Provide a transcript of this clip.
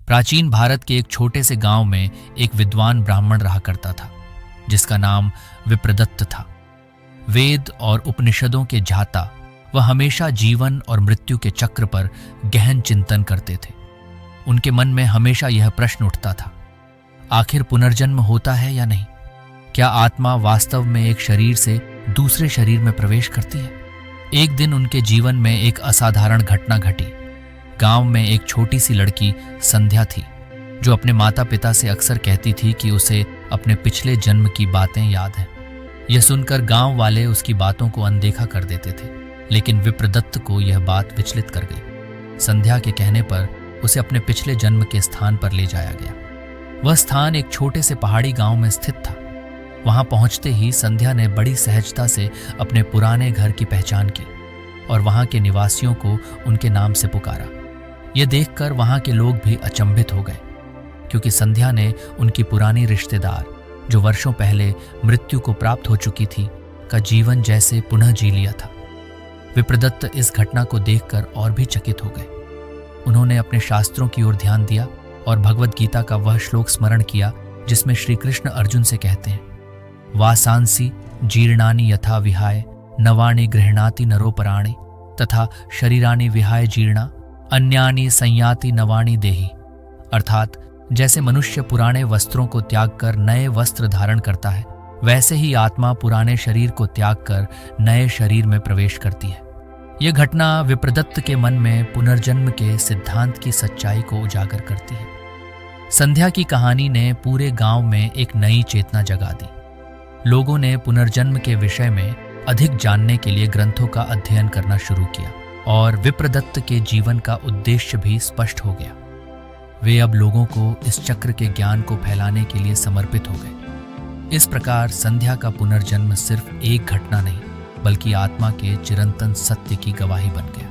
प्राचीन भारत के एक छोटे से गांव में एक विद्वान ब्राह्मण रहा करता था जिसका नाम विप्रदत्त था। वेद और उपनिषदों के झाता वह हमेशा जीवन और मृत्यु के चक्र पर गहन चिंतन करते थे। उनके मन में हमेशा यह प्रश्न उठता था, आखिर पुनर्जन्म होता है या नहीं? क्या आत्मा वास्तव में एक शरीर से दूसरे शरीर में प्रवेश करती है? एक दिन उनके जीवन में एक असाधारण घटना घटी। गांव में एक छोटी सी लड़की संध्या थी जो अपने माता पिता से अक्सर कहती थी कि उसे अपने पिछले जन्म की बातें याद हैं। यह सुनकर गांव वाले उसकी बातों को अनदेखा कर देते थे, लेकिन विप्रदत्त को यह बात विचलित कर गई। संध्या के कहने पर उसे अपने पिछले जन्म के स्थान पर ले जाया गया। वह स्थान एक छोटे से पहाड़ी गांव में स्थित था। वहां पहुंचते ही संध्या ने बड़ी सहजता से अपने पुराने घर की पहचान की और वहां के निवासियों को उनके नाम से पुकारा। यह देखकर वहां के लोग भी अचंभित हो गए, क्योंकि संध्या ने उनकी पुरानी रिश्तेदार, जो वर्षों पहले मृत्यु को प्राप्त हो चुकी थी, का जीवन जैसे पुनः जी लिया था। विप्रदत्त इस घटना को देखकर और भी चकित हो गए। उन्होंने अपने शास्त्रों की ओर ध्यान दिया और भगवद गीता का वह श्लोक स्मरण किया जिसमें श्री कृष्ण अर्जुन से कहते हैं, वासांसी जीर्णानि यथा विहाय नवानि गृह्णाति नरोपराणि तथा शरीरानि विहाय जीर्णा अन्यानि संयाति नवानि देहि। अर्थात जैसे मनुष्य पुराने वस्त्रों को त्याग कर नए वस्त्र धारण करता है, वैसे ही आत्मा पुराने शरीर को त्याग कर नए शरीर में प्रवेश करती है। यह घटना विप्रदत्त के मन में पुनर्जन्म के सिद्धांत की सच्चाई को उजागर करती है। संध्या की कहानी ने पूरे गांव में एक नई चेतना जगा दी। लोगों ने पुनर्जन्म के विषय में अधिक जानने के लिए ग्रंथों का अध्ययन करना शुरू किया और विप्रदत्त के जीवन का उद्देश्य भी स्पष्ट हो गया। वे अब लोगों को इस चक्र के ज्ञान को फैलाने के लिए समर्पित हो गए। इस प्रकार संध्या का पुनर्जन्म सिर्फ एक घटना नहीं, बल्कि आत्मा के चिरंतन सत्य की गवाही बन गया।